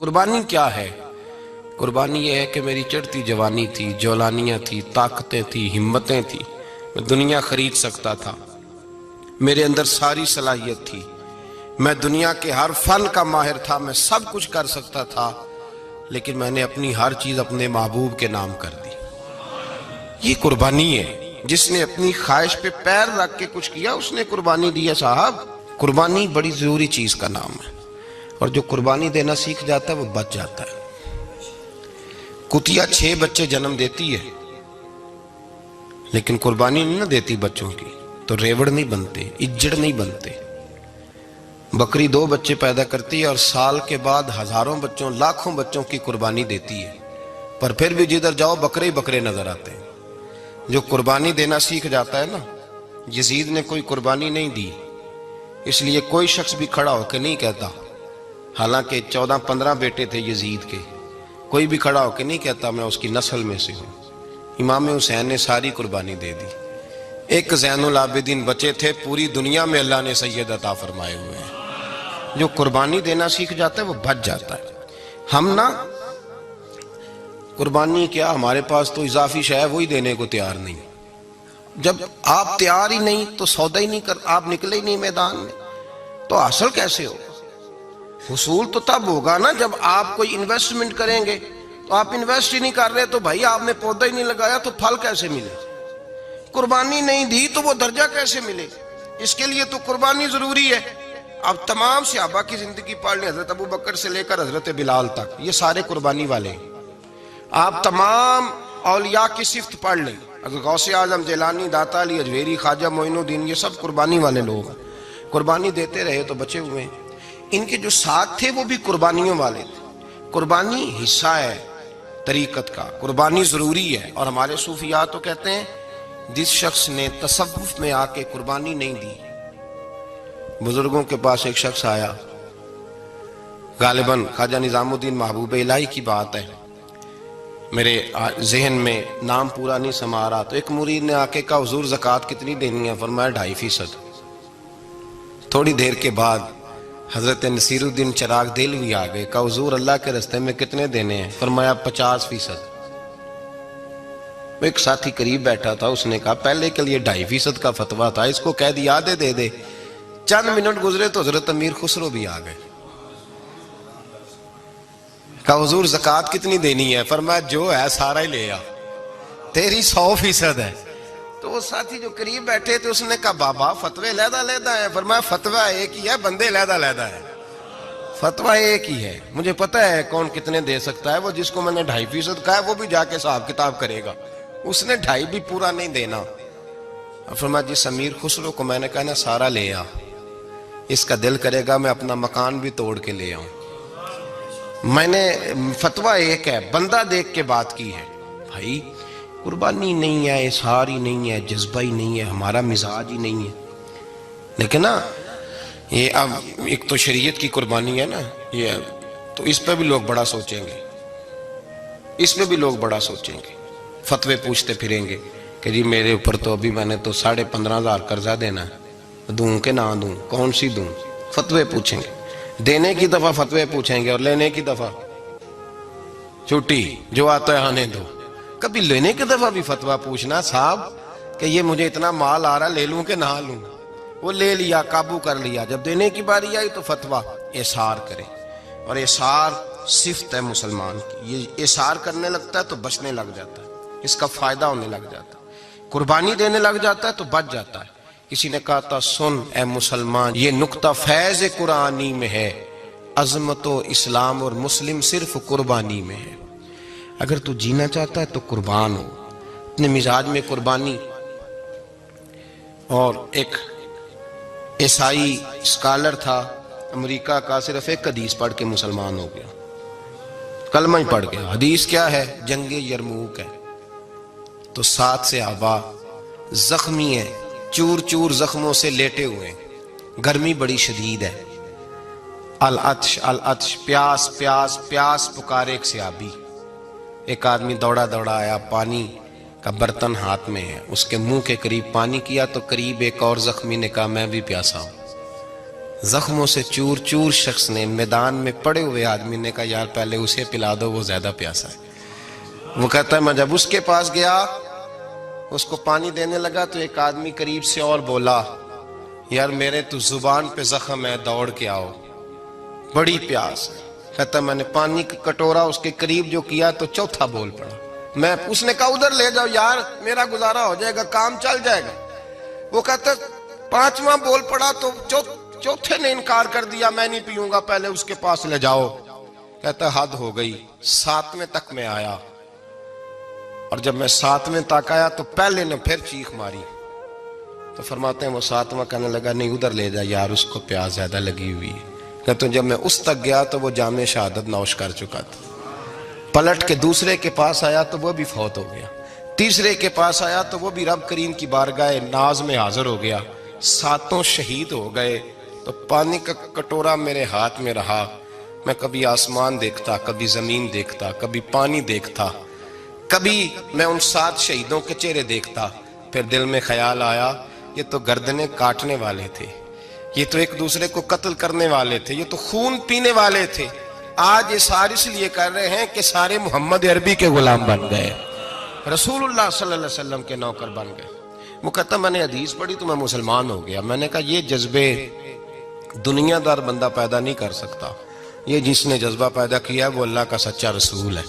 قربانی کیا ہے؟ قربانی یہ ہے کہ میری چڑھتی جوانی تھی، جولانیاں تھی، طاقتیں تھی، ہمتیں تھی، میں دنیا خرید سکتا تھا، میرے اندر ساری صلاحیت تھی، میں دنیا کے ہر فن کا ماہر تھا، میں سب کچھ کر سکتا تھا، لیکن میں نے اپنی ہر چیز اپنے محبوب کے نام کر دی۔ یہ قربانی ہے۔ جس نے اپنی خواہش پہ پیر رکھ کے کچھ کیا اس نے قربانی دی ہے صاحب۔ قربانی بڑی ضروری چیز کا نام ہے، اور جو قربانی دینا سیکھ جاتا ہے وہ بچ جاتا ہے۔ کتیا 6 بچے جنم دیتی ہے لیکن قربانی نہیں نہ دیتی بچوں کی، تو ریوڑ نہیں بنتے، اجڑ نہیں بنتے۔ بکری 2 بچے پیدا کرتی ہے اور سال کے بعد ہزاروں بچوں، لاکھوں بچوں کی قربانی دیتی ہے، پر پھر بھی جدھر جاؤ بکرے ہی بکرے نظر آتے ہیں۔ جو قربانی دینا سیکھ جاتا ہے نا، یزید نے کوئی قربانی نہیں دی، اس لیے کوئی شخص بھی کھڑا ہو کے نہیں کہتا، حالانکہ 14-15 بیٹے تھے یزید کے، کوئی بھی کھڑا ہو کے نہیں کہتا میں اس کی نسل میں سے ہوں۔ امام حسین نے ساری قربانی دے دی۔ ایک زین العابدین بچے تھے، پوری دنیا میں اللہ نے سید عطا فرمائے ہوئے ہیں۔ جو قربانی دینا سیکھ جاتا ہے وہ بچ جاتا ہے۔ ہم نا قربانی کیا، ہمارے پاس تو اضافی شے ہے وہی دینے کو تیار نہیں۔ جب آپ تیار ہی نہیں تو سودا ہی نہیں کر، آپ نکلے ہی نہیں میدان میں، تو حاصل کیسے ہو؟ حصول تو تب ہوگا نا جب آپ کوئی انویسٹمنٹ کریں گے، تو آپ انویسٹ ہی نہیں کر رہے تو بھائی آپ نے پودا ہی نہیں لگایا تو پھل کیسے ملے؟ قربانی نہیں دی تو وہ درجہ کیسے ملے؟ اس کے لیے تو قربانی ضروری ہے۔ اب تمام صحابہ کی زندگی پڑھ لیں، حضرت ابو بکر سے لے کر حضرت بلال تک، یہ سارے قربانی والے ہیں۔ آپ تمام اولیاء کی صفت پڑھ لیں، حضرت غوث اعظم، جیلانی، داتا علی اجویری، خواجہ معین الدین، یہ سب قربانی والے لوگ ہیں۔ قربانی دیتے رہے تو بچے ہوئے ہیں۔ ان کے جو ساتھ تھے وہ بھی قربانیوں والے تھے۔ قربانی حصہ ہے طریقت کا، قربانی ضروری ہے، اور ہمارے صوفیاء تو کہتے ہیں جس شخص نے تصوف میں آ کے قربانی نہیں دی۔ بزرگوں کے پاس ایک شخص آیا، غالباً خواجہ نظام الدین محبوب الہی کی بات ہے، میرے ذہن میں نام پورا نہیں سما رہا، تو ایک مرید نے آ کے کہا حضور زکوٰۃ کتنی دینی ہے؟ فرمایا 2.5%۔ تھوڑی دیر کے بعد حضرت نصیر الدین چراغ دہلوی آ گئے، کہا حضور اللہ کے راستے میں کتنے دینے ہیں؟ فرمایا 50%۔ ایک ساتھی قریب بیٹھا تھا، اس نے کہا پہلے کے لیے 2.5% کا فتویٰ تھا، اس کو کہہ دیا دے دے۔ چند منٹ گزرے تو حضرت امیر خسرو بھی آ گئے، کہا حضور زکوٰۃ کتنی دینی ہے؟ فرمایا جو ہے سارا ہی لے آ، تیری 100% ہے۔ تو وہ ساتھی جو قریب بیٹھے تھے اس نے کہا بابا فتوے علیحدہ علیحدہ ہیں۔ فرمایا فتویٰ ایک ہی ہے، بندے علیحدہ علیحدہ ہے، فتویٰ ایک ہی ہے، مجھے پتہ ہے کون کتنے دے سکتا ہے، وہ جس کو میں نے 2.5% کہا ہے وہ بھی جا کے حساب کتاب کرے گا، اس نے 2.5 بھی پورا نہیں دینا۔ فرمایا جس امیر خسرو کو میں نے کہا نا سارا لے آ، اس کا دل کرے گا میں اپنا مکان بھی توڑ کے لے آؤں۔ میں نے فتویٰ ایک ہے، بندہ دیکھ کے بات کی ہے۔ بھائی قربانی نہیں ہے، اظہار ہی نہیں ہے، جذبہ ہی نہیں ہے، ہمارا مزاج ہی نہیں ہے۔ لیکن نا یہ اب ایک تو شریعت کی قربانی ہے نا، یہ تو اس پہ بھی لوگ بڑا سوچیں گے، اس میں بھی لوگ بڑا سوچیں گے، فتوے پوچھتے پھریں گے کہ جی میرے اوپر تو ابھی میں نے تو 15,500 قرضہ دینا ہے، دوں کہ نہ دوں، کون سی دوں؟ فتوے پوچھیں گے، دینے کی دفعہ فتوے پوچھیں گے اور لینے کی دفعہ چھٹی، جو آتا ہے آنے دو۔ کبھی لینے کی دفعہ بھی فتویٰ پوچھنا صاحب کہ یہ مجھے اتنا مال آ رہا لے لوں کہ نہ لوں؟ وہ لے لیا، قابو کر لیا، جب دینے کی باری آئی تو فتویٰ احصار کرے، اور احصار صفت ہے مسلمان کی، یہ احصار کرنے لگتا ہے تو بچنے لگ جاتا ہے، اس کا فائدہ ہونے لگ جاتا ہے، قربانی دینے لگ جاتا ہے تو بچ جاتا ہے۔ کسی نے کہا تھا سن اے مسلمان، یہ نقطہ فیض قرآنی میں ہے، عظمت و اسلام اور مسلم صرف قربانی میں ہے۔ اگر تو جینا چاہتا ہے تو قربان ہو، اپنے مزاج میں قربانی۔ اور ایک عیسائی اسکالر تھا امریکہ کا، صرف ایک حدیث پڑھ کے مسلمان ہو گیا، کلمہ ہی پڑھ گیا۔ حدیث کیا ہے؟ جنگ یرموک ہے۔ تو 7 صحابہ زخمی ہیں، چور چور زخموں سے لیٹے ہوئے ہیں، گرمی بڑی شدید ہے، العطش العطش، پیاس پیاس پیاس پکارے ایک صحابی۔ ایک آدمی دوڑا دوڑا آیا، پانی کا برتن ہاتھ میں ہے، اس کے منہ کے قریب پانی کیا تو قریب ایک اور زخمی نے کہا میں بھی پیاسا ہوں۔ زخموں سے چور چور شخص نے میدان میں پڑے ہوئے آدمی نے کہا یار پہلے اسے پلا دو، وہ زیادہ پیاسا ہے۔ وہ کہتا ہے میں جب اس کے پاس گیا، اس کو پانی دینے لگا تو ایک آدمی قریب سے اور بولا یار میرے تو زبان پہ زخم ہے، دوڑ کے آؤ، بڑی پیاس ہے۔ کہتا میں نے پانی کا کٹورا اس کے قریب جو کیا تو چوتھا بول پڑا، اس نے کہا ادھر لے جاؤ یار میرا گزارا ہو جائے گا، کام چل جائے گا۔ وہ کہتا پانچواں بول پڑا تو چوتھے نے انکار کر دیا، میں نہیں پیوں گا، پہلے اس کے پاس لے جاؤ۔ کہتا حد ہو گئی، ساتویں تک میں آیا، اور جب میں ساتویں تک آیا تو پہلے نے پھر چیخ ماری۔ تو فرماتے ہیں وہ ساتواں کہنے لگا نہیں ادھر لے جا یار، اس کو پیاس زیادہ لگی ہوئی ہے۔ کہتے ہیں جب میں اس تک گیا تو وہ جام شہادت نوش کر چکا تھا۔ پلٹ کے دوسرے کے پاس آیا تو وہ بھی فوت ہو گیا، تیسرے کے پاس آیا تو وہ بھی رب کریم کی بارگاہ ناز میں حاضر ہو گیا، ساتوں شہید ہو گئے۔ تو پانی کا کٹورا میرے ہاتھ میں رہا، میں کبھی آسمان دیکھتا، کبھی زمین دیکھتا، کبھی پانی دیکھتا، کبھی میں ان 7 شہیدوں کے چہرے دیکھتا۔ پھر دل میں خیال آیا یہ تو گردنیں کاٹنے والے تھے، یہ تو ایک دوسرے کو قتل کرنے والے تھے، یہ تو خون پینے والے تھے، آج یہ سارے اس لیے کر رہے ہیں کہ سارے محمد عربی کے غلام بن گئے، رسول اللہ صلی اللہ علیہ وسلم کے نوکر بن گئے۔ وہ کہتا میں نے حدیث پڑھی تو میں مسلمان ہو گیا۔ میں نے کہا یہ جذبے دنیا دار بندہ پیدا نہیں کر سکتا، یہ جس نے جذبہ پیدا کیا وہ اللہ کا سچا رسول ہے۔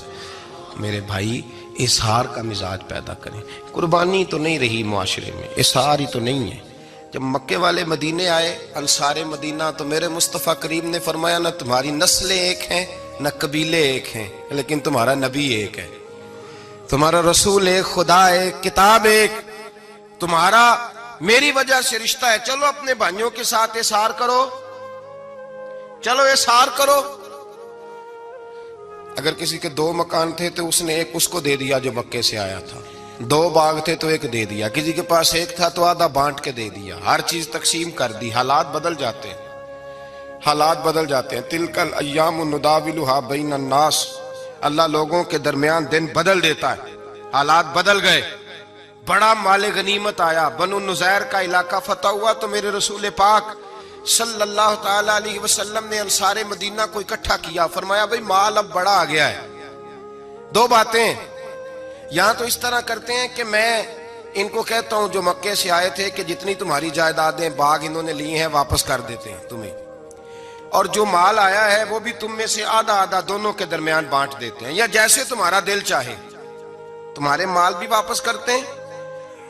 میرے بھائی اظہار کا مزاج پیدا کریں، قربانی تو نہیں رہی معاشرے میں، اظہار ہی تو نہیں ہے۔ جب مکے والے مدینے آئے انصار مدینہ تو میرے مصطفیٰ کریم نے فرمایا نہ تمہاری نسلیں ایک ہیں نہ قبیلے ایک ہیں، لیکن تمہارا نبی ایک ہے، تمہارا رسول ایک، خدا ایک، کتاب ایک، تمہارا میری وجہ سے رشتہ ہے، چلو اپنے بھائیوں کے ساتھ اظہار کرو، چلو اظہار کرو۔ اگر کسی کے 2 مکان تھے تو اس نے ایک اس کو دے دیا جو مکے سے آیا تھا، 2 باغ تھے تو ایک دے دیا، کسی کے پاس ایک تھا تو آدھا بانٹ کے دے دیا، ہر چیز تقسیم کر دی۔ حالات بدل جاتے ہیں، حالات بدل جاتے ہیں۔ تلک الایام نداولھا بین الناس، اللہ لوگوں کے درمیان دن بدل دیتا ہے، حالات بدل گئے، بڑا مال غنیمت آیا، بنو نذیر کا علاقہ فتح ہوا تو میرے رسول پاک صلی اللہ تعالی علیہ وسلم نے انصار مدینہ کو اکٹھا کیا، فرمایا بھئی مال اب بڑا آ گیا ہے۔ 2 باتیں، یہاں تو اس طرح کرتے ہیں کہ میں ان کو کہتا ہوں جو مکے سے آئے تھے کہ جتنی تمہاری جائیدادیں باغ انہوں نے لی ہیں واپس کر دیتے ہیں تمہیں، اور جو مال آیا ہے وہ بھی تم میں سے آدھا آدھا دونوں کے درمیان بانٹ دیتے ہیں، یا جیسے تمہارا دل چاہے، تمہارے مال بھی واپس کرتے ہیں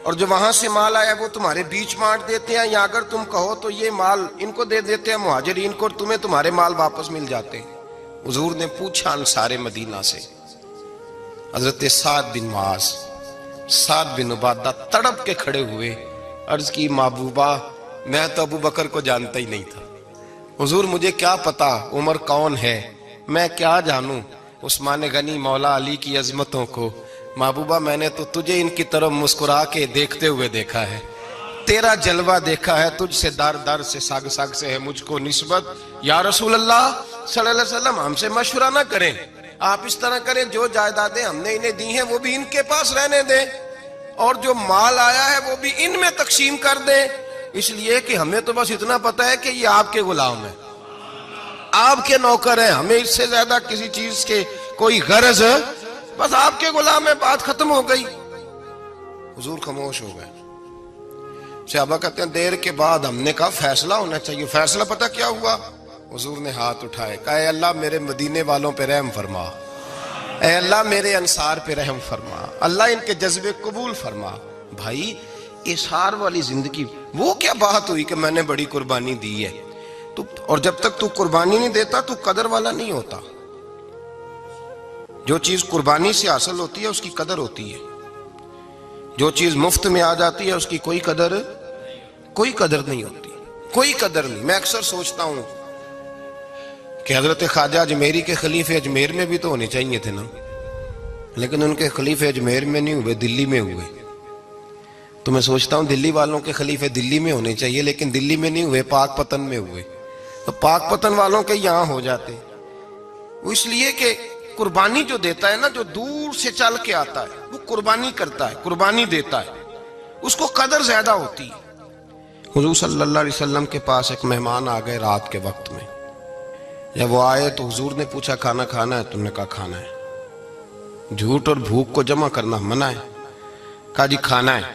اور جو وہاں سے مال آیا وہ تمہارے بیچ بانٹ دیتے ہیں، یا اگر تم کہو تو یہ مال ان کو دے دیتے ہیں مہاجرین کو، اور تمہیں تمہارے مال واپس مل جاتے ہیں۔ حضور نے پوچھا انصار مدینہ سے، حضرت سعد بن معاذ، سعد بن عبادہ تڑپ کے کھڑے ہوئے، عرض کی محبوبہ میں تو ابو بکر کو جانتا ہی نہیں تھا، حضور مجھے کیا پتا عمر کون ہے، میں کیا جانوں عثمان غنی مولا علی کی عظمتوں کو، محبوبہ میں نے تو تجھے ان کی طرف مسکرا کے دیکھتے ہوئے دیکھا ہے، تیرا جلوہ دیکھا ہے، تجھ سے در در سے سگ سگ سے ہے مجھ کو نسبت، یا رسول اللہ صلی اللہ علیہ وسلم ہم سے مشورہ نہ کریں، آپ اس طرح کریں جو جائیدادیں ہم نے انہیں دی ہیں وہ بھی ان کے پاس رہنے دیں، اور جو مال آیا ہے وہ بھی ان میں تقسیم کر دیں، اس لیے کہ ہمیں تو بس اتنا پتا ہے کہ یہ آپ کے غلام ہیں، آپ کے نوکر ہیں، ہمیں اس سے زیادہ کسی چیز کے کوئی غرض، بس آپ کے غلام ہے، بات ختم ہو گئی۔ حضور خاموش ہو گئے۔ صحابہ کہتے ہیں دیر کے بعد ہم نے کہا فیصلہ ہونا چاہیے، فیصلہ پتہ کیا ہوا؟ حضور نے ہاتھ اٹھائے، کہا اے اللہ میرے مدینے والوں پہ رحم فرما، اے اللہ میرے انصار پہ رحم فرما، اللہ ان کے جذبے قبول فرما۔ بھائی اظہار والی زندگی، وہ کیا بات ہوئی کہ میں نے بڑی قربانی دی ہے، اور جب تک تو قربانی نہیں دیتا تو قدر والا نہیں ہوتا۔ جو چیز قربانی سے حاصل ہوتی ہے اس کی قدر ہوتی ہے، جو چیز مفت میں آ جاتی ہے اس کی کوئی قدر نہیں ہوتی، کوئی قدر نہیں۔ میں اکثر سوچتا ہوں کہ حضرت خواجہ اجمیری کے خلیفے اجمیر میں بھی تو ہونے چاہیے تھے نا، لیکن ان کے خلیفے اجمیر میں نہیں ہوئے، دلی میں ہوئے۔ تو میں سوچتا ہوں دلی والوں کے خلیفے دلی میں ہونے چاہیے، لیکن دلی میں نہیں ہوئے، پاک پتن میں ہوئے، تو پاک پتن والوں کے یہاں ہو جاتے۔ وہ اس لیے کہ قربانی جو دیتا ہے نا، جو دور سے چل کے آتا ہے وہ قربانی کرتا ہے، قربانی دیتا ہے، اس کو قدر زیادہ ہوتی ہے۔ حضور صلی اللہ علیہ وسلم کے پاس ایک مہمان آ گئے رات کے وقت میں. جب وہ آئے تو حضور نے پوچھا کھانا کھانا ہے؟ تم نے کہا کھانا ہے. جھوٹ اور بھوک کو جمع کرنا منع ہے. کہا جی کھانا ہے.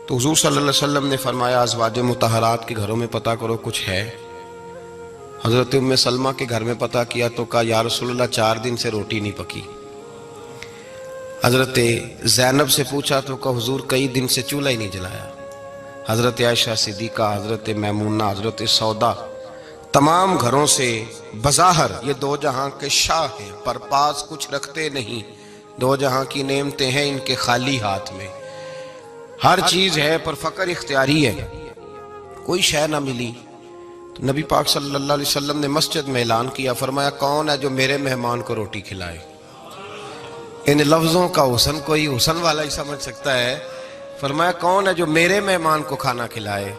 تو حضور صلی اللہ علیہ وسلم نے فرمایا ازواج مطہرات کے گھروں میں پتہ کرو کچھ ہے. حضرت ام سلمہ کے گھر میں پتہ کیا تو کہا یا رسول اللہ 4 دن سے روٹی نہیں پکی. حضرت زینب سے پوچھا تو کہا حضور کئی دن سے چولہا ہی نہیں جلایا. حضرت عائشہ صدیقہ، حضرت میمونہ، حضرت سودا، تمام گھروں سے بظاہر یہ 2 جہاں کے شاہ ہیں پر پاس کچھ رکھتے نہیں. 2 جہاں کی نعمتیں ہیں ان کے خالی ہاتھ میں. ہر چیز ہے پر فقر اختیاری ہے. کوئی شے نہ ملی تو نبی پاک صلی اللہ علیہ وسلم نے مسجد میں اعلان کیا، فرمایا کون ہے جو میرے مہمان کو روٹی کھلائے. ان لفظوں کا حسن کوئی حسن والا ہی سمجھ سکتا ہے. فرمایا کون ہے جو میرے مہمان کو کھانا کھلائے.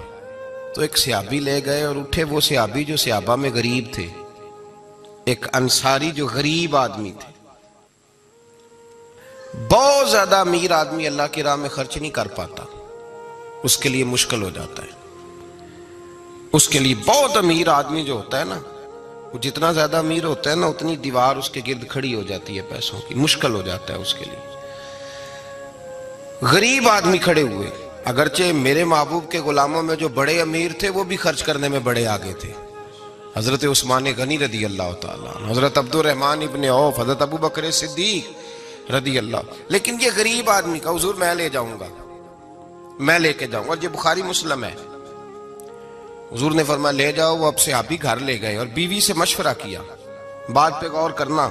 تو ایک صحابی لے گئے اور اٹھے وہ صحابی جو صحابہ میں غریب تھے، ایک انصاری جو غریب آدمی تھے. بہت زیادہ امیر آدمی اللہ کی راہ میں خرچ نہیں کر پاتا، اس کے لیے مشکل ہو جاتا ہے. اس کے لیے بہت امیر آدمی جو ہوتا ہے نا، وہ جتنا زیادہ امیر ہوتا ہے نا اتنی دیوار اس کے گرد کھڑی ہو جاتی ہے پیسوں کی، مشکل ہو جاتا ہے اس کے لیے. غریب آدمی کھڑے ہوئے. اگرچہ میرے محبوب کے غلاموں میں جو بڑے امیر تھے وہ بھی خرچ کرنے میں بڑے آگے تھے. حضرت عثمان غنی رضی اللہ تعالیٰ عنہ، حضرت عبد الرحمن ابن عوف، حضرت ابو بکر صدیق رضی اللہ. لیکن یہ غریب آدمی کا حضور میں لے جاؤں گا، میں لے کے جاؤں گا. یہ بخاری مسلم ہے. حضور نے فرمایا لے جاؤ. وہ اب صحابی گھر لے گئے اور بیوی سے مشورہ کیا. بات پہ غور کرنا،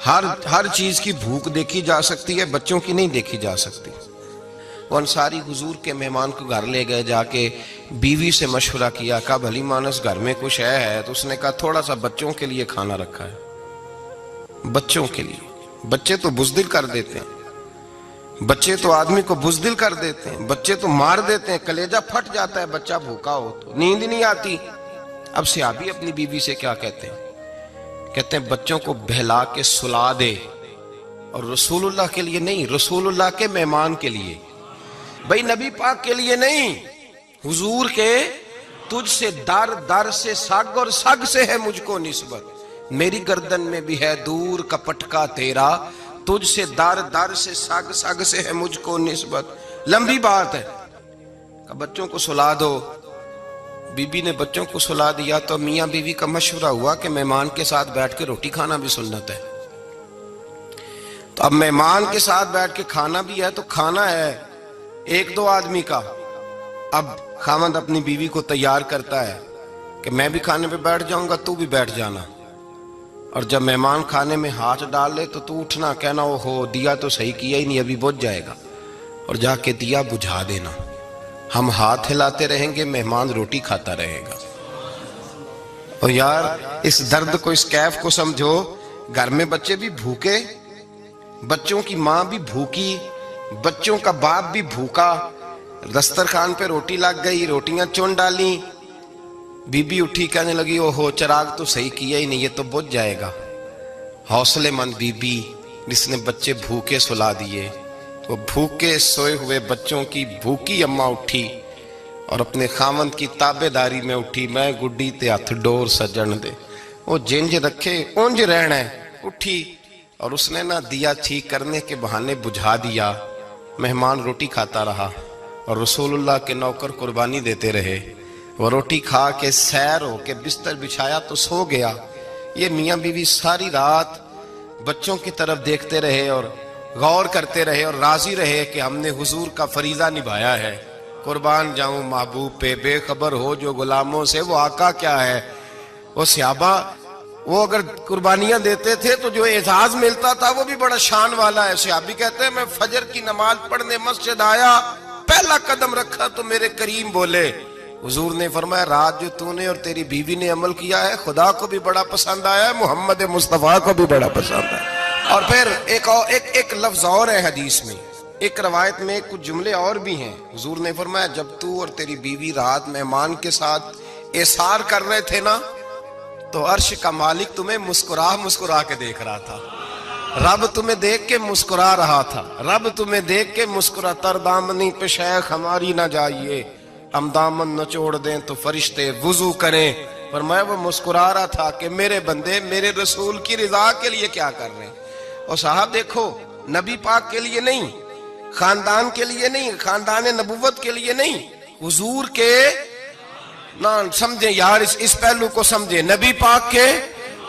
ہر چیز کی بھوک دیکھی جا سکتی ہے، بچوں کی نہیں دیکھی جا سکتی. وہ انصاری حضور کے مہمان کو گھر لے گئے، جا کے بیوی سے مشورہ کیا. کہا بھلی مانس گھر میں کچھ ہے؟ تو اس نے کہا تھوڑا سا بچوں کے لیے کھانا رکھا ہے. بچوں کے لیے. بچے تو بزدل کر دیتے ہیں، بچے تو آدمی کو بزدل کر دیتے ہیں، بچے تو مار دیتے ہیں، کلیجہ پھٹ جاتا ہے بچہ بھوکا ہو تو، نیند نہیں آتی. اب صحابی اپنی بیوی سے کیا کہتے ہیں؟ کہتے ہیں بچوں کو بہلا کے سلا دے، اور رسول اللہ کے لیے نہیں، رسول اللہ کے مہمان کے لیے. بھئی نبی پاک کے لیے نہیں، حضور کے. تجھ سے در در سے سگ اور سگ سے ہے مجھ کو نسبت، میری گردن میں بھی ہے دور کا پٹکا تیرا. تجھ سے در در سے سگ سگ سے ہے مجھ کو نسبت. لمبی بات ہے. کہ بچوں کو سلا دو. بی بی نے بچوں کو سلا دیا تو میاں بیوی کا مشورہ ہوا کہ مہمان کے ساتھ بیٹھ کے روٹی کھانا بھی سنت ہے. تو اب مہمان کے ساتھ بیٹھ کے کھانا بھی ہے تو کھانا ہے 1-2 آدمی کا. اب خاوند اپنی بیوی کو تیار کرتا ہے کہ میں بھی کھانے پہ بیٹھ جاؤں گا، تو بھی بیٹھ جانا. اور جب مہمان کھانے میں ہاتھ ڈال لے تو اٹھنا، کہنا او ہو دیا تو صحیح کیا ہی نہیں، ابھی بجھ جائے گا، اور جا کے دیا بجھا دینا. ہم ہاتھ ہلاتے رہیں گے، مہمان روٹی کھاتا رہے گا. اور یار اس درد کو، اس کیف کو سمجھو. گھر میں بچے بھی بھوکے، بچوں کی ماں بھی بھوکی، بچوں کا باپ بھی بھوکا. دسترخوان پہ روٹی لگ گئی، روٹیاں چن ڈالی. بی بی اٹھی کہنے لگی او ہو چراغ تو صحیح کیا ہی نہیں، یہ تو بجھ جائے گا. حوصلے مند بی بی جس نے بچے بھوکے سلا دیے. وہ بھوکے سوئے ہوئے بچوں کی بھوکی اماں اٹھی اور اپنے خاوند کی تابع داری میں اٹھی. میں گڈی تے ہتھ ڈور سجن دے، وہ جنج رکھے اونج رہنا ہے. اٹھی اور اس نے نہ دیا ٹھیک کرنے کے بہانے بجھا دیا. مہمان روٹی کھاتا رہا اور رسول اللہ کے نوکر قربانی دیتے رہے. وہ روٹی کھا کے سیر ہو کے بستر بچھایا تو سو گیا. یہ میاں بیوی ساری رات بچوں کی طرف دیکھتے رہے اور غور کرتے رہے اور راضی رہے کہ ہم نے حضور کا فریضہ نبھایا ہے. قربان جاؤں محبوب پہ، بے خبر ہو جو غلاموں سے وہ آقا کیا ہے. وہ صحابہ وہ اگر قربانیاں دیتے تھے تو جو اعزاز ملتا تھا وہ بھی بڑا شان والا ہے. صحابی کہتے ہیں میں فجر کی نماز پڑھنے مسجد آیا، پہلا قدم رکھا تو میرے کریم بولے. حضور نے فرمایا رات جو تو نے اور تیری بیوی نے عمل کیا ہے خدا کو بھی بڑا پسند آیا ہے، محمد مصطفیٰ کو بھی بڑا پسند ہے. اور پھر ایک لفظ اور ہے حدیث میں، ایک روایت میں کچھ جملے اور بھی ہیں. حضور نے فرمایا جب تو اور تیری بیوی رات مہمان کے ساتھ ایثار کر رہے تھے نا تو عرش کا مالک تمہیں مسکرا مسکرا کے دیکھ رہا تھا. رب تمہیں دیکھ کے مسکرا رہا تھا، رب تمہیں دیکھ کے مسکرا، تر دامنی پہ شیخ ہماری نہ جائیے، ہم دامن نچوڑ دیں تو فرشتے وضو کریں۔ فرمایا وہ مسکرا رہا تھا کہ میرے بندے میرے رسول کی رضا کے لیے کیا کر رہے ہیں۔ اور صاحب دیکھو، نبی پاک کے لیے نہیں، خاندان کے لیے نہیں، خاندان نبوت کے لیے نہیں، حضور کے نہ سمجھیں یار، اس پہلو کو سمجھیں، نبی پاک کے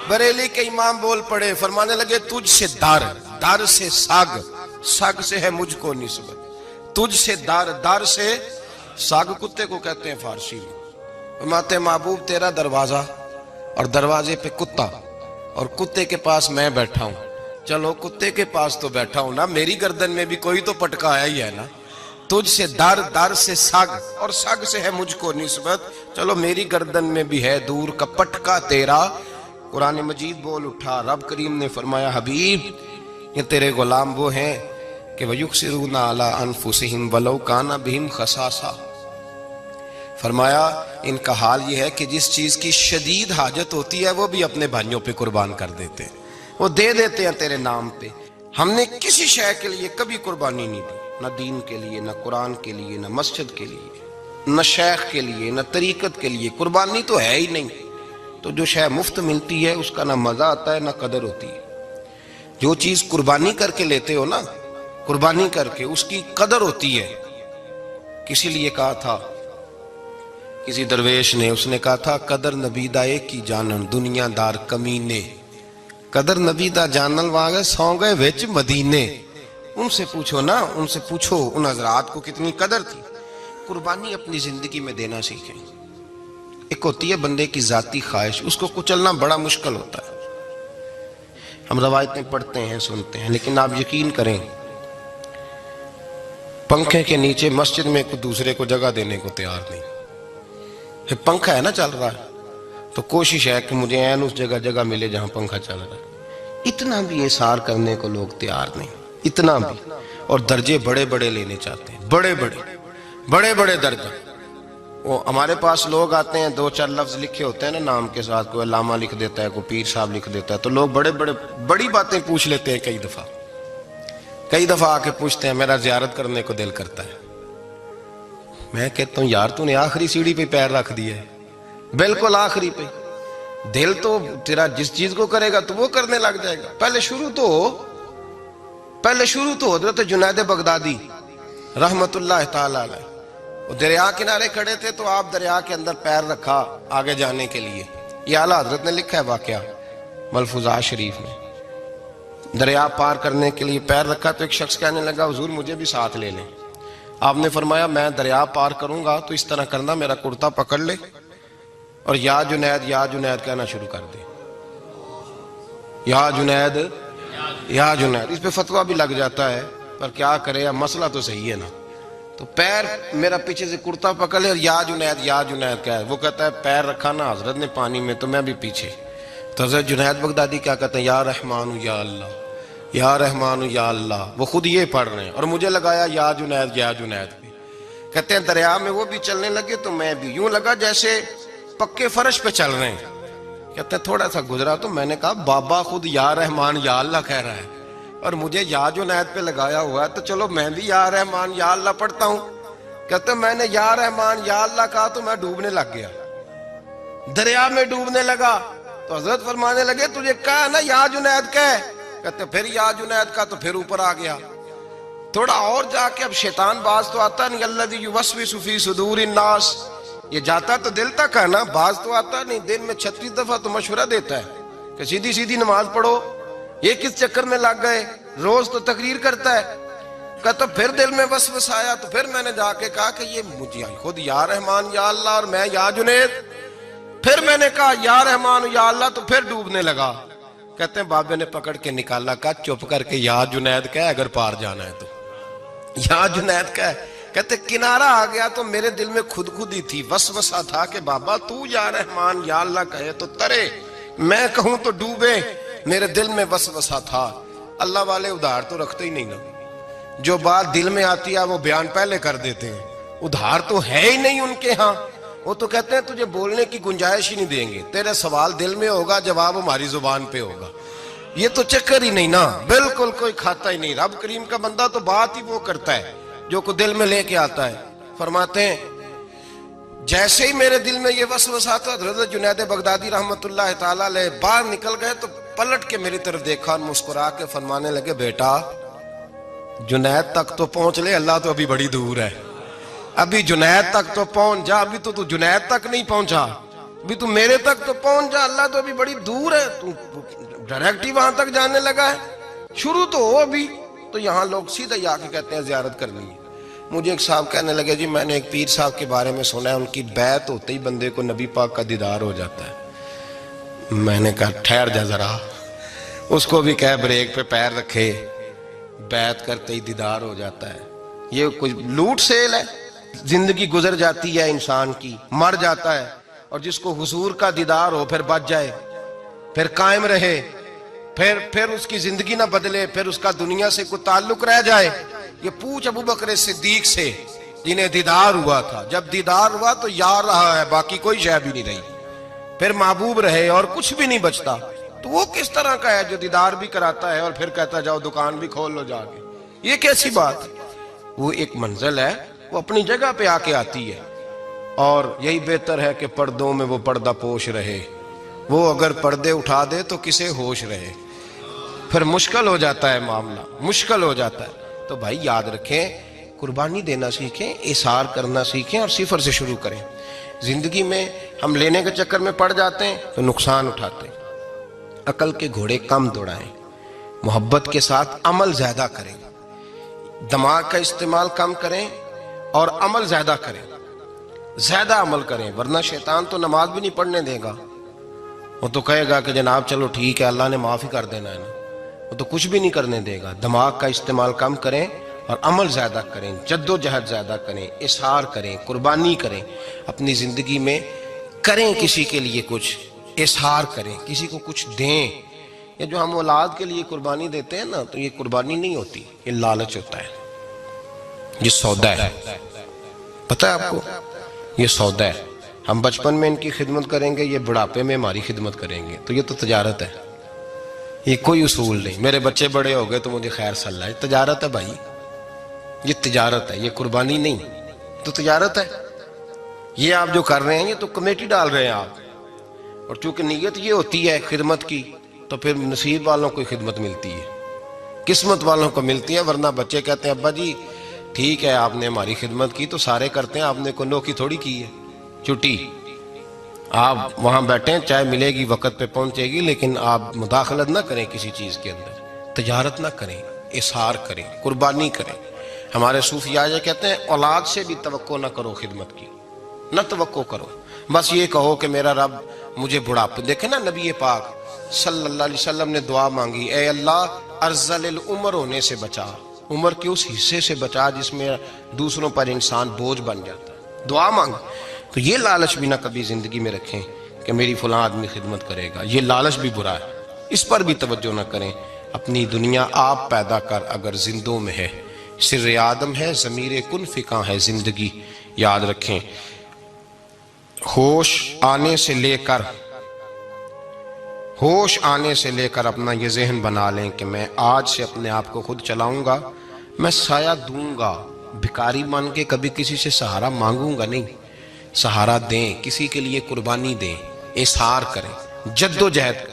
بریلی کے امام بول پڑے، فرمانے لگے تجھ سے در سے سگ سے ہے مجھ کو نسبت، تجھ سے در سے سگ کتے کو کہتے ہیں فارسی میں۔ فرماتے محبوب تیرا دروازہ اور دروازے پہ کتا اور کتے کے پاس میں بیٹھا ہوں، چلو کتے کے پاس تو بیٹھا ہوں نا، میری گردن میں بھی کوئی تو پٹکا آیا ہی ہے نا، تجھ سے در سے سگ اور سگ سے ہے مجھ کو نسبت، چلو میری گردن میں بھی ہے دور کا پٹکا تیرا۔ قرآن مجید بول اٹھا، رب کریم نے فرمایا حبیب یہ تیرے غلام وہ ہیں کہ وَيُقْصِرُونَ عَلَىٰ أَنفُسِهِمْ وَلَوْ كَانَ بِهِمْ خَصَاصَةٌ، فرمایا ان کا حال یہ ہے کہ جس چیز کی شدید حاجت ہوتی ہے وہ بھی اپنے بھائیوں پہ قربان کر دیتے ہیں، وہ دے دیتے ہیں تیرے نام پہ۔ ہم نے کسی شے کے لیے کبھی قربانی نہیں دی، نہ دین کے لیے، نہ قرآن کے لیے، نہ مسجد کے لیے، نہ شیخ کے لیے، نہ طریقت کے لیے، قربانی تو ہے ہی نہیں۔ تو جو شے مفت ملتی ہے اس کا نہ مزہ آتا ہے نہ قدر ہوتی ہے، جو چیز قربانی کر کے لیتے ہو نا، قربانی کر کے اس کی قدر ہوتی ہے۔ کسی لیے کہا تھا کسی درویش نے، اس نے کہا تھا قدر نبی دا ایک کی جانن دنیا دار کمینے، قدر نبی دا جانن واگے سو گئے وچ مدینے۔ ان سے پوچھو نا، ان سے پوچھو ان حضرات کو کتنی قدر تھی۔ قربانی اپنی زندگی میں دینا سیکھیں۔ ایک ہوتی ہے بندے کی ذاتی خواہش، اس کو کچلنا بڑا مشکل ہوتا ہے۔ ہم روایتیں پڑھتے ہیں سنتے ہیں، لیکن آپ یقین کریں پنکھے کے نیچے مسجد میں کوئی دوسرے کو جگہ دینے کو تیار نہیں۔ پنکھا ہے نا چل رہا ہے تو کوشش ہے کہ مجھے این اس جگہ ملے جہاں پنکھا چل رہا ہے۔ اتنا بھی احسار کرنے کو لوگ تیار نہیں، اتنا بھی، اور درجے بڑے بڑے لینے چاہتے ہیں، بڑے بڑے درجے۔ وہ ہمارے پاس لوگ آتے ہیں، دو چار لفظ لکھے ہوتے ہیں نا نام کے ساتھ، کوئی علامہ لکھ دیتا ہے، کوئی پیر صاحب لکھ دیتا ہے، تو لوگ بڑی باتیں پوچھ لیتے ہیں۔ کئی دفعہ آ کے پوچھتے ہیں میرا زیارت کرنے کو دل کرتا ہے۔ میں کہتا ہوں یار تو نے آخری سیڑھی پہ پیر رکھ دیا ہے، بالکل آخری پہ۔ دل تو تیرا جس چیز کو کرے گا تو وہ کرنے لگ جائے گا۔ پہلے شروع تو حضرت جنید بغدادی رحمت اللہ تعالی علیہ، وہ دریا کنارے کھڑے تھے تو آپ دریا کے اندر پیر رکھا آگے جانے کے لیے۔ یہ اعلیٰ حضرت نے لکھا ہے واقعہ ملفوظات شریف میں۔ دریا پار کرنے کے لیے پیر رکھا تو ایک شخص کہنے لگا حضور مجھے بھی ساتھ لے لیں۔ آپ نے فرمایا میں دریا پار کروں گا تو اس طرح کرنا، میرا کرتا پکڑ لے اور یا جنید کہنا شروع کر دے۔ یا جنید، اس پہ فتویٰ بھی لگ جاتا ہے، پر کیا کرے، مسئلہ تو صحیح ہے نا۔ تو پیر میرا پیچھے سے کرتا پکڑ لے اور یا جنید کہہ، وہ کہتا ہے پیر رکھا نا حضرت نے پانی میں تو میں بھی پیچھے۔ تو حضرت جنید بغدادی کیا کہتے ہیں، یا رحمان یا اللہ، یا رحمان یا اللہ، وہ خود یہ پڑھ رہے ہیں اور مجھے لگایا یا جنید پہ۔ کہتے ہیں دریا میں وہ بھی چلنے لگے تو میں بھی، یوں لگا جیسے پکے فرش پہ چل رہے ہیں۔ کہتے ہیں تھوڑا سا گزرا تو میں نے کہا بابا خود یا رحمان یا اللہ کہہ رہا ہے اور مجھے یا جنید پہ لگایا ہوا ہے، تو چلو میں بھی یا رحمان یا اللہ پڑھتا ہوں۔ کہتے ہیں میں نے یا رحمان یا اللہ کہا تو میں ڈوبنے لگ گیا، دریا میں ڈوبنے لگا۔ تو حضرت فرمانے لگے تجھے کہا نا یا جنید کہہ، کہتے پھر یا جنید کا تو پھر اوپر آ گیا۔ تھوڑا اور جا کے اب شیطان باز تو آتا نہیں، الذی یوسوس فی صدور الناس، یہ جاتا تو دل تک ہے نا، باز تو آتا نہیں۔ دن میں 36 دفعہ تو مشورہ دیتا ہے کہ سیدھی نماز پڑھو، یہ کس چکر میں لگ گئے، روز تو تقریر کرتا ہے۔ کہتا پھر دل میں وسوس آیا تو پھر میں نے جا کے کہا کہ یہ مجھے خود یا رحمان یا اللہ اور میں یا جنید، پھر میں نے کہا یا رحمان یا اللہ تو پھر ڈوبنے لگا۔ کہتے ہیں بابے نے پکڑ کے نکالا، کہا چپ کر کے یا جنید کہہ اگر پار جانا ہے تو، یا جنید کہہ۔ کہتے کنارہ آ گیا تو میرے دل میں خود ہی تھی، وسوسہ تھا کہ بابا تو یا رحمان یا اللہ کہے تو ترے، میں کہوں تو ڈوبے۔ میرے دل میں وسوسہ تھا۔ اللہ والے ادھار تو رکھتے ہی نہیں نا، جو بات دل میں آتی ہے وہ بیان پہلے کر دیتے ہیں، ادھار تو ہے ہی نہیں ان کے ہاں۔ وہ تو کہتے ہیں تجھے بولنے کی گنجائش ہی نہیں دیں گے، تیرے سوال دل میں ہوگا، جواب ہماری زبان پہ ہوگا۔ یہ تو چکر ہی نہیں نا، بالکل کوئی کھاتا ہی نہیں. رب کریم کا بندہ تو بات ہی وہ کرتا ہے جو کو دل میں لے کے آتا ہے. فرماتے ہیں جیسے ہی میرے دل میں یہ وسوسہ تھا، حضرت جنید بغدادی رحمت اللہ تعالی علیہ باہر نکل گئے تو پلٹ کے میری طرف دیکھا اور مسکرا کے فرمانے لگے بیٹا جنید تک تو پہنچ لے، اللہ تو ابھی بڑی دور ہے. ابھی جنید تک تو پہنچ جا، ابھی تو جنید تک نہیں پہنچا، ابھی تو میرے تک تو پہنچ جا، اللہ تو ابھی بڑی دور ہے، تو ڈائریکٹ ہی وہاں تک جانے لگا ہے، شروع تو ہو ابھی. تو یہاں لوگ سیدھا ہی آ کے کہتے ہیں زیارت کرنی ہے. مجھے ایک صاحب کہنے لگے جی میں نے ایک پیر صاحب کے بارے میں سنا ہے ان کی بیعت ہوتے ہی بندے کو نبی پاک کا دیدار ہو جاتا ہے. میں نے کہا ٹھہر جا ذرا، اس کو بھی کہہ بریک پہ پیر رکھے، بیعت کرتے ہی دیدار ہو جاتا ہے. یہ کوئی لوٹ سیل ہے؟ زندگی گزر جاتی ہے انسان کی، مر جاتا ہے، اور جس کو حضور کا دیدار ہو پھر بچ جائے، پھر قائم رہے، پھر اس کی زندگی نہ بدلے، پھر اس کا دنیا سے کوئی تعلق رہ جائے. یہ پوچھ ابو بکر صدیق سے جنہیں دیدار ہوا تھا، جب دیدار ہوا تو یار رہا ہے، باقی کوئی شے بھی نہیں رہی، پھر محبوب رہے اور کچھ بھی نہیں بچتا. تو وہ کس طرح کا ہے جو دیدار بھی کراتا ہے اور پھر کہتا جاؤ دکان بھی کھول لو جا کے؟ یہ کیسی بات؟ وہ ایک منزل ہے، وہ اپنی جگہ پہ آ کے آتی ہے، اور یہی بہتر ہے کہ پردوں میں وہ پردہ پوش رہے. وہ اگر پردے اٹھا دے تو کسے ہوش رہے، پھر مشکل ہو جاتا ہے معاملہ، مشکل ہو جاتا ہے. تو بھائی یاد رکھیں، قربانی دینا سیکھیں، اثار کرنا سیکھیں اور صفر سے شروع کریں. زندگی میں ہم لینے کے چکر میں پڑ جاتے ہیں تو نقصان اٹھاتے ہیں. عقل کے گھوڑے کم دوڑائیں، محبت کے ساتھ عمل زیادہ کریں، دماغ کا استعمال کم کریں اور عمل زیادہ کریں، زیادہ عمل کریں، ورنہ شیطان تو نماز بھی نہیں پڑھنے دے گا. وہ تو کہے گا کہ جناب چلو ٹھیک ہے اللہ نے معاف ہی کر دینا ہے نا، وہ تو کچھ بھی نہیں کرنے دے گا. دماغ کا استعمال کم کریں اور عمل زیادہ کریں، جد و جہد زیادہ کریں، اظہار کریں، قربانی کریں. اپنی زندگی میں کریں کسی کے لیے کچھ، اظہار کریں، کسی کو کچھ دیں. یہ جو ہم اولاد کے لیے قربانی دیتے ہیں نا، تو یہ قربانی نہیں ہوتی، یہ لالچ ہوتا ہے، یہ سودا ہے. پتہ ہے آپ کو یہ سودا ہے. ہم بچپن میں ان کی خدمت کریں گے، یہ بڑھاپے میں ہماری خدمت کریں گے، تو یہ تو تجارت ہے، یہ کوئی اصول نہیں. میرے بچے بڑے ہو گئے تو مجھے خیر صلی اللہ، یہ تجارت ہے بھائی، یہ تجارت ہے، یہ قربانی نہیں، تو تجارت ہے. یہ آپ جو کر رہے ہیں یہ تو کمیٹی ڈال رہے ہیں آپ، اور چونکہ نیت یہ ہوتی ہے خدمت کی تو پھر نصیب والوں کو خدمت ملتی ہے، قسمت والوں کو ملتی ہے. ورنہ بچے کہتے ہیں ابا جی ٹھیک ہے آپ نے ہماری خدمت کی تو سارے کرتے ہیں، آپ نے کو نوکی تھوڑی کی ہے، چھٹی آپ وہاں بیٹھیں، چائے ملے گی وقت پہ پہنچے گی، لیکن آپ مداخلت نہ کریں کسی چیز کے اندر، تجارت نہ کریں، اظہار کریں، قربانی کریں. ہمارے صوفیاء یہ کہتے ہیں اولاد سے بھی توقع نہ کرو خدمت کی، نہ توقع کرو، بس یہ کہو کہ میرا رب مجھے بڑھاپے. دیکھیں نا نبی پاک صلی اللہ علیہ وسلم نے دعا مانگی، اے اللہ ارذل العمر ہونے سے بچا، عمر کے اس حصے سے بچا جس میں دوسروں پر انسان بوجھ بن جاتا ہے. دعا مانگ. تو یہ لالچ بھی نہ کبھی زندگی میں رکھیں کہ میری فلاں آدمی خدمت کرے گا، یہ لالچ بھی برا ہے، اس پر بھی توجہ نہ کریں. اپنی دنیا آپ پیدا کر اگر زندوں میں ہے، سر آدم ہے، ضمیر کن فکاں ہے زندگی. یاد رکھیں ہوش آنے سے لے کر اپنا یہ ذہن بنا لیں کہ میں آج سے اپنے آپ کو خود چلاؤں گا، میں سایہ دوں گا، بھکاری مان کے کبھی کسی سے سہارا مانگوں گا نہیں. سہارا دیں، کسی کے لیے قربانی دیں، اظہار کریں، جد و جہد کریں.